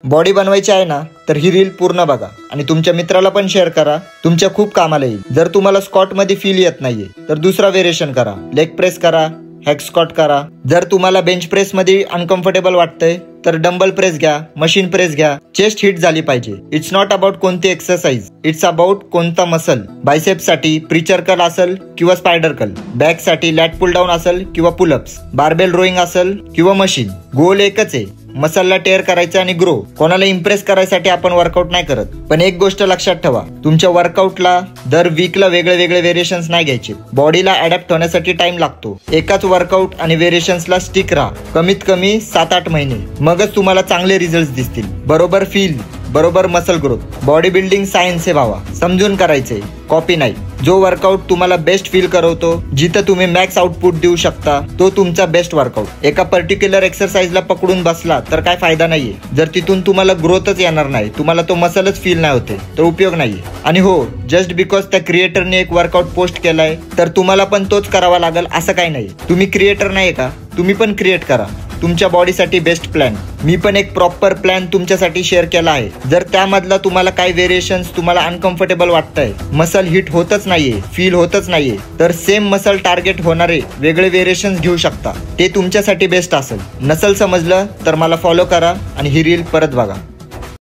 Body बनवायची आहे ना, तर ही रील पूर्ण बघा आणि तुमच्या मित्राला पण शेअर करा, तुमच्या खूप कामाला येईल। जर तुम्हाला स्क्वॉट मध्ये फील येत नाहीये तर दुसरा व्हेरिएशन करा, लेग प्रेस करा, हॅक स्क्वॉट करा। जर तुम्हाला बेंच प्रेस मध्ये अनकम्फर्टेबल वाटतंय तर डंबल प्रेस घ्या, मशीन प्रेस घ्या। चेस्ट हिट झाली पाहिजे। इट्स नॉट अबाउट कोणती एक्सरसाइज, इट्स अबाउट कोणता मसल। बायसेप साठी प्रीचर कर्ल असेल किंवा स्पायडर कर्ल, बॅक साठी लॅट पुल डाऊन असेल किंवा पुलअप्स, बारबेल रोईंग असेल किंवा मशीन, गोल एकच आहे, मसलला टेअर करायचं आणि ग्रो। कोणाला इम्प्रेस करायसाठी आपण वर्कआउट नाही करत, पण एक गोष्ट लक्षात ठेवा, तुमच्या वर्कआउटला दर वीकला वेगळे वेगळे व्हेरिएशन्स नाही घ्यायचे। बॉडीला अडॅप्ट होण्यासाठी टाइम लागतो। एकाच वर्कआउट आणि व्हेरिएशन्सला स्टिक राहा कमीत कमी 7-8 महिने, मगच तुम्हाला चांगले रिझल्ट दिसतील। बरोबर फील, बरोबर muscle growth. Body building science आहे भावा, समजून करायचंय, कॉपी नाही। जो वर्कआउट तुम्हाला बेस्ट फील करवतो, जिथं तुम्ही मॅक्स आउटपुट देऊ शकता, तो तुमचा बेस्ट वर्कआउट। एका पर्टिक्युलर एक्सरसाइजला पकडून बसला तर काय फायदा नाहीये। जर तिथून तुम्हाला ग्रोथच येणार नाही, तुम्हाला तो मसलच फील नाही होते, तर उपयोग नाहीये। आणि हो, जस्ट बिकॉज त्या क्रिएटरने एक वर्कआउट पोस्ट केलाय तर तुम्हाला पण तोच करावा लागेल असं काही नाही। तुम्ही क्रिएटर नाही का, तुम्ही पण क्रिएट करा तुमच्या बॉडीसाठी बेस्ट प्लॅन। मी पण एक प्रॉपर प्लॅन तुमच्यासाठी शेअर केला आहे। जर त्यामधला तुम्हाला काही व्हेरिएशन्स तुम्हाला अनकम्फर्टेबल वाटतंय, मसल हिट होतच नाहीये, फील होतच नाहीये, तर सेम मसल टार्गेट होणारे वेगळे व्हेरिएशन्स घेऊ शकता, ते तुमच्यासाठी बेस्ट असेल। नसल समजलं तर मला फॉलो करा आणि ही रील परत बघा।